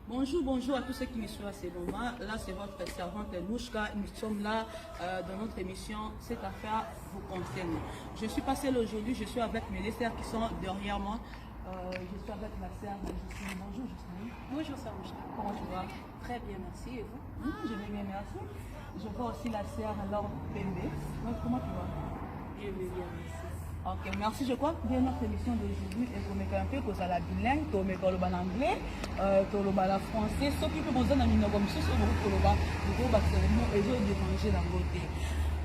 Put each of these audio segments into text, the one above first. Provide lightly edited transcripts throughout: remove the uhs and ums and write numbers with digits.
Bonjour à tous ceux qui me suivent à ce moment. Là, c'est votre servante Nouchka. Nous sommes là dans notre émission. Cette affaire vous concerne. Je suis passée là aujourd'hui. Je suis avec mes deux sœurs qui sont derrière moi. Je suis avec ma sœur Justine. Bonjour Justine. Bonjour Sarouchka. Comment tu vas? Très bien, merci. Et vous? Je vais bien, merci. Je vois aussi la sœur Laure Pembe. Donc, comment tu vas? Je vais bien, merci. Ok, merci. Je crois que bien notre émission d'aujourd'hui est pour me un peu que ça la bilingue, pour me parler en anglais, pour le bal français. Ce qui peut poser dans une comme ça, c'est pour le bal, pour le bal et je vais déranger dans côté.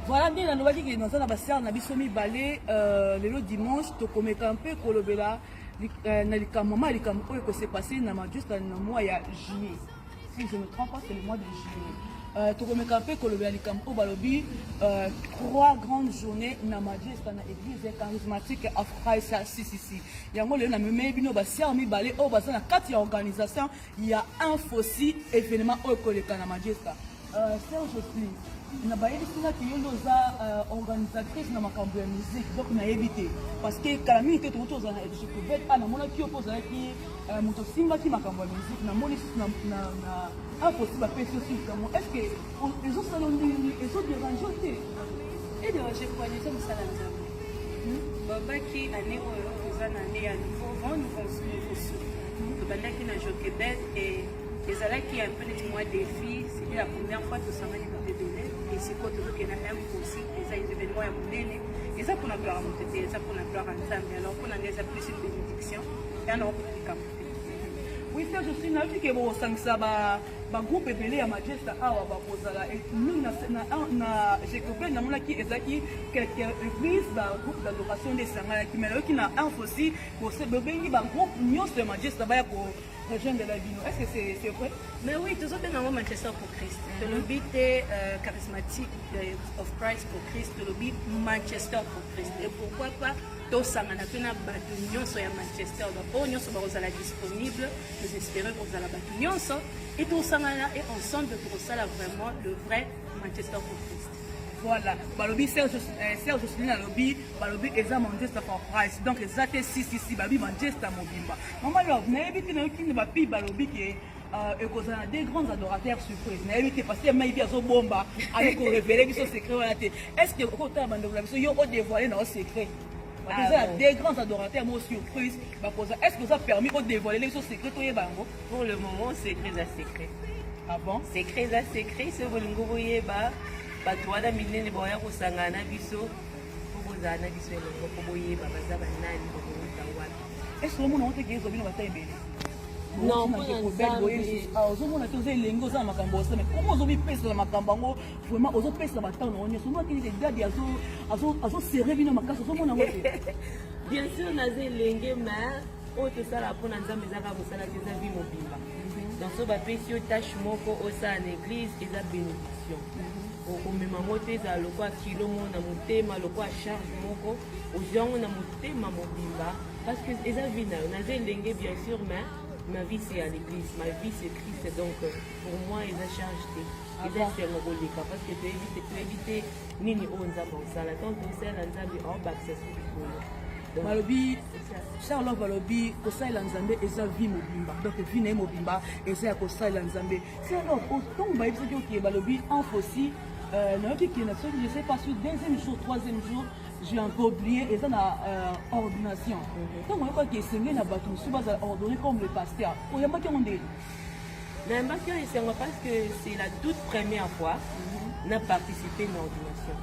Voilà, bien la nouvelle qui est dans la bassière, on a bisomi balé le dimanche, tu connais un peu que le bal, na likamama likamoko que c'est passé na juste dans le mois ya juillet. Si je ne me trompe pas, c'est le mois de juillet. Tu connais un peu que le bal likamoko balobi 3 grandes journées na majeste na église charismatique Afraïsa CCC. Yango le na meme bino bassière mi balé au basa na 4 organisation, il y a un fossi événement au koleka na majeste. Serge Jocelyne na bayebi sina ki yondo za organisatrice na makambo ya musique donc na yebité parce que kala mingi te to za na découverte ana mona ki opposa ki moto simba ki makambo ya musique na moni na impossible pesi aussi comment est-ce que les autres salons les autres dérange te Et déranger pour aller sur le salon Baba qui année aux années à nouveau vent nous aussi le banda qui n'a joué Québec et les alliés qui a un peu de mois défi c'est la première fois que ça m'a dit bébé et c'est quoi tout qu'il y a même aussi les événements à monnaie et ça pour la gloire à monter ça pour la gloire ensemble alors qu'on a déjà plus une bénédiction et alors pour les camps. Oui, ça je suis naïf que bon sang ça ba groupe belé à Majesta awa ba kozala et nous na j'ai compris na mona ki ezaki quelques églises ba groupe d'adoration des sangala qui mais qui na info aussi pour ce bengi ba groupe nyos de Majesta ba ko rejoindre la vie. Est-ce que c'est vrai? Mais oui, tous autres dans Manchester pour Christ. Le lobby charismatique of Christ pour Christ, le lobby Manchester pour Christ. Et pourquoi pas tous ça na tuna batunion so ya Manchester donc on nyonso ba kozala disponible, nous espérons que kozala batunion so et tous ça là et ensemble pour ça là vraiment le vrai Manchester pour Christ. Voilà, balobi Serge Jocelyne lobby, balobi eza Manchester for Christ. Donc ezate si babi Manchester mobimba. Maman love na ebiti na yokini ba pi balobi ke ekozala des grands adorateurs surprise. Na ebiti parce que maybe azo bomba avec ko révéler biso secret wala te. Est-ce que ko ta bando la biso yo ko dévoiler na secret? Parce que des grands adorateurs moi surprise, est-ce que ça a permis de dévoiler les secrets to yebango? Pour le moment, c'est très à secret. Ah bon? C'est très à secret, ce bolingo boyeba. Batouada minene boya kusangana biso kuzana biso eloko koboye babaza banani bokuntawala. Est-ce que mon onte kezo bino batayebele? Non, ozomona te oza elenge oza na makambo osa mais comment ozobipesela makambo yango vraiment ozopesela batano na nyonso omaki dadi azosere bino makasi ozomona ngo te? Bien sûr naza elenge ma oyo tosala mpona nzambe ezaka mosala te eza vi mobimba donc so bapesi yo tâche moko osala na église eza bénédiction okomema ngo te ezala lokwa kilo moko na motema lokwa charge moko ozwa ngo na motema mobimba parce que eza vi na yo naza elenge bien sûr mais ma vie c'est à l'église, ma vie c'est Christ donc pour moi ils ont chargé ils ont fait mon rôle parce que tu évites nini onzamba osala donc osala nzambe en baccès donc balobi Charles balobi kosalela nzambe eza vie mobimba donc vie na mobimba eza ya kosalela nzambe c'est alors autant ba biso ki balobi en aussi na yoki ki na so je sais pas sur deuxième jour troisième jour j'ai encore oublié et ça na ordination donc on croit que c'est na bato sous base ordonné comme le pasteur pour yamba ki ondé mais parce que c'est la toute première fois n'a participé à l'ordination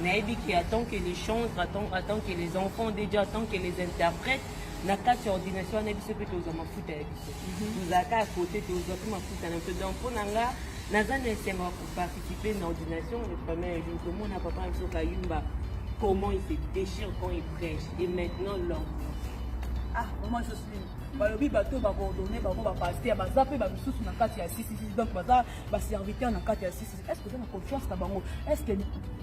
mais qui attend que les chants attend que les enfants déjà attend que les interprètes na kati ordination na biso pe toza mafuta ya biso tozalaka à côté toza pe mafuta na biso donc mpona nga naza na esengo pour participer à l'ordination le premier jour tomona papa biso kayumba comment il se déchire quand il prêche et maintenant l'homme. Ah, moi je suis. Balobi bateau va coordonner, va passer, va zapper, va nous soutenir dans 4 à 6, donc va serviteur dans 4 à 6. Est-ce que vous avez confiance dans bango? Est-ce que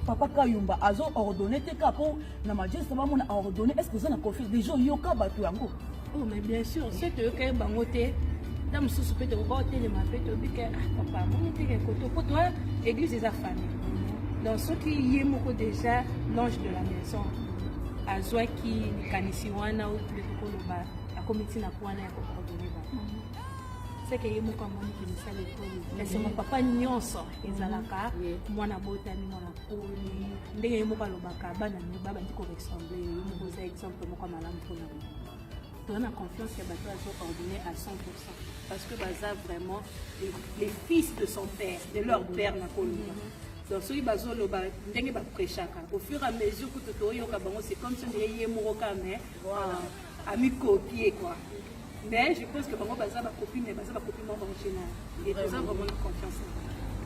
papa Kayumba a ordonné tes capons, na majesté va mon ordonné? Est-ce que vous avez confiance des gens yoka bateau yango? Oh mais bien sûr, c'est que quand bango te dans sous peut te voir te ma peut te dire ah papa, mon te que pour toi église des famille. Dans ce qui y est moko déjà l'ange de la maison azwa ki kanisi wana ou le kokoloba a comité na kwana ya coordonner ba seke ye moko amoni ke misala ekoli esengo papa nyonso ezalaka mwana botami mwana koli ndenge ye moko alobaka bana babandi koressemble ye moko oza exemple moko ya malamu mpona bo toza na confiance ya bato azoordonné à 100% parce que baza vraiment les fils de son père de leur père na koloba donc soki bazoloba ndenge baprêchaka au fur et à mesure kutu toyoka bango c'est comme si ndenge ye moko kame amicopie quoi. Mais je pense que vraiment baza ba copine mais baza ba copine mo banchena et baza vraiment une confiance.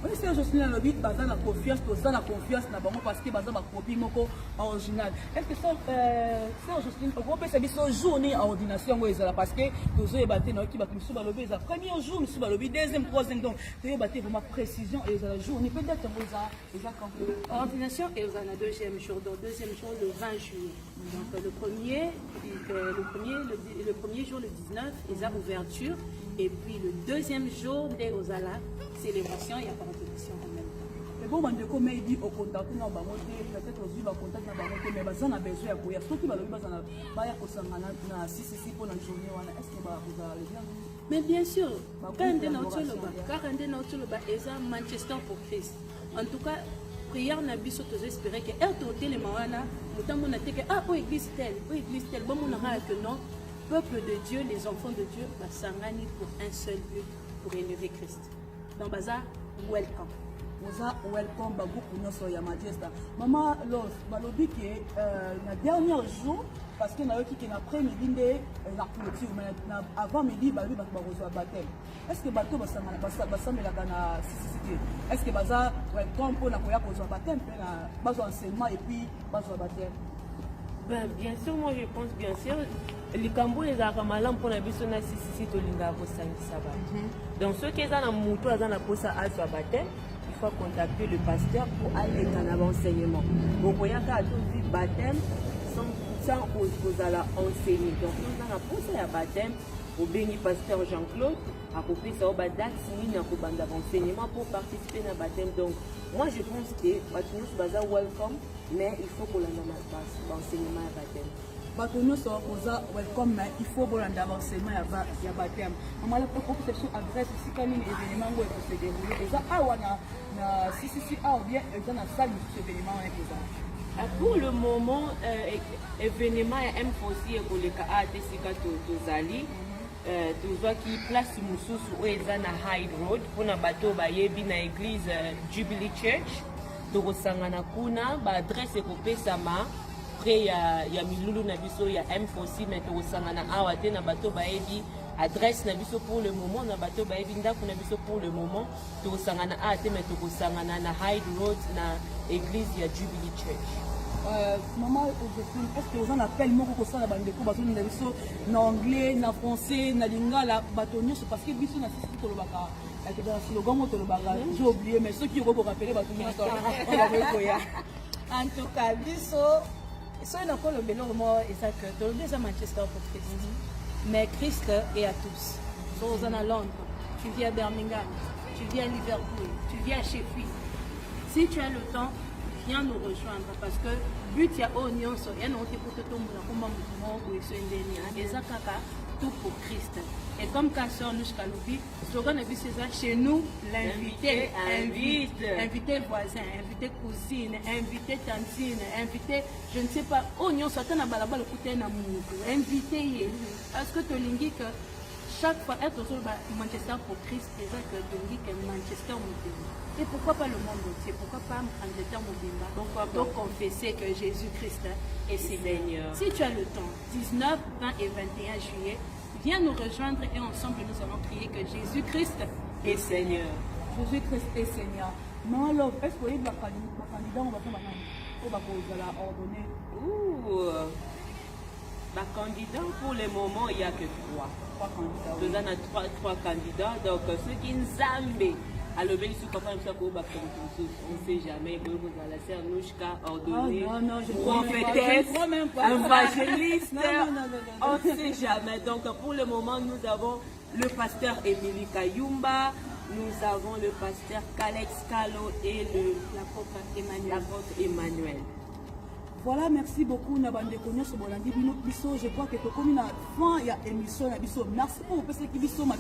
Oui, c'est Jocelyne Lobi, baza na confiance, toza na confiance na bango parce que baza ba copine moko original. Est-ce que ça c'est Jocelyne on peut savoir ce journée en ordination ngo ezala parce que tozo ebate na ki ba misu ba lobi ezala premier jour misu ba lobi deuxième troisième donc to ebate vraiment précision et ezala journée peut-être ngo ezala quand Ordination et ezala deuxième jour donc deuxième jour le 20 juillet. Donc le premier jour le 19 ils a ouverture et puis le deuxième jour des Ozala célébration et ordination en même temps. Et bon bandeko mais dit au contact na bango peut-être aussi ba contact na bango mais baza na besoin ya koya soki ba lobi baza na ba ya kosangana na sisi pour la journée wana est-ce que ba vous allez bien? Mais bien sûr quand on est dans Manchester pour Christ en tout cas prière na biso tous espérer que RTOT les mawana mutambo na teke oh église telle bon on aura que non peuple de Dieu les enfants de Dieu va s'angani pour un seul but pour élever Christ dans baza welcome welcome ba groupe nyonso ya Manchester mama Los balobi ke na dernier jour parce que na yoki ke na après-midi nde na clôture mais na avant midi balobi ba reçoit baptême est-ce que bato basamelaka na sisité est-ce que baza welcome pour na koya kozwa baptême pe na bazwa enseignement et puis bazwa baptême? Ben, bien sûr, moi je pense bien sûr. Les Cambo les Aramalam pour la biso na sisi to linga ko sangisa ba. Donc ceux qui sont dans moto dans la posa à soit baptême, il faut contacter le pasteur pour aller dans l'enseignement. Bon voyaka tout baptême sans aux ala enseigner. Donc nous dans la posa ya baptême au béni pasteur Jean-Claude à couper ça au date signé ko banda enseignement pour participer à baptême. Donc moi je pense que nous baza welcome mais il faut qu'on ait un enseignement à baptême. Bato nyonso oza welcome mais il faut bolanda enseignement ya baptême. Maman la proposition adresse ici quand une événement où il se dérouler eza awa na si a ou bien eza na salle de événement avec les pour le moment événement ya M4C ekoleka atesika tozali tozwaki place mosusu oyo eza na Hyde Road mpona bato bayebi na église Jubilee Church tokosangana kuna baadresse ekopesama près ya milulu na biso ya M4C mais tokosangana awa te na bato bayebi adresse na biso pour le moment na bato bayebi ndako na biso pour le moment tokosangana awa te mais tokosangana na Hyde Road na église ya Jubilee Church. Maman, est-ce que vous en appelez mon coco na bandeko bazo na biso na anglais na français na lingala bato nyonso parce que biso na sisi tolobaka avec dans le slogan tolobaka j'ai oublié mais ceux qui vont rappeler bato nyonso on va koya en tout cas biso so na ko le belo mo eza que tolobi eza Manchester pour Christ mais Christ est à tous. So aux à Londres, tu viens à Birmingham, tu viens à Liverpool, tu viens à Sheffield. Si tu as le temps, viens nous rejoindre parce que but ya oignon so ya no te poto to mona komba mutumo ko esendeni eza kaka tout pour Christ. Et comme quand sœur Nushka Lobi, slogan de Bisseza chez nous, l'invité invité voisin, invité cousine, invité tantine, invité je ne sais pas oignon so tana balaba le côté na mutu, invité parce que to lingi que chaque fois être sur Manchester pour Christ et ça que to lingi que Manchester Mobimba. Et pourquoi pas le monde entier? Pourquoi pas Manchester Mobimba? Donc confesser que Jésus-Christ est Seigneur. Si tu as le temps, 19, 20 et 21 juillet, viens nous rejoindre et ensemble nous allons crier que Jésus-Christ est Seigneur. Jésus-Christ est Seigneur. Non, alors, est-ce que le candidat, on va faire ordonné? Candidat, pour le moment, il n'y a que 3. 3 candidats. Nous avons 3 candidats. Donc, ceux qui nous aiment, alors, on ne sait jamais, la sœur Nushka ordonnée, prophétesse, évangéliste, on ne sait jamais. Donc, pour le moment, nous avons le pasteur Émilie Kayumba, nous avons le pasteur Kalex Kalo et l'apôtre Emmanuel. Voilà, merci beaucoup Nabande Konya Sobolandi Bino Biso. Je crois que tu as commis la fin, il y a émission, merci pour ce qui biso, ma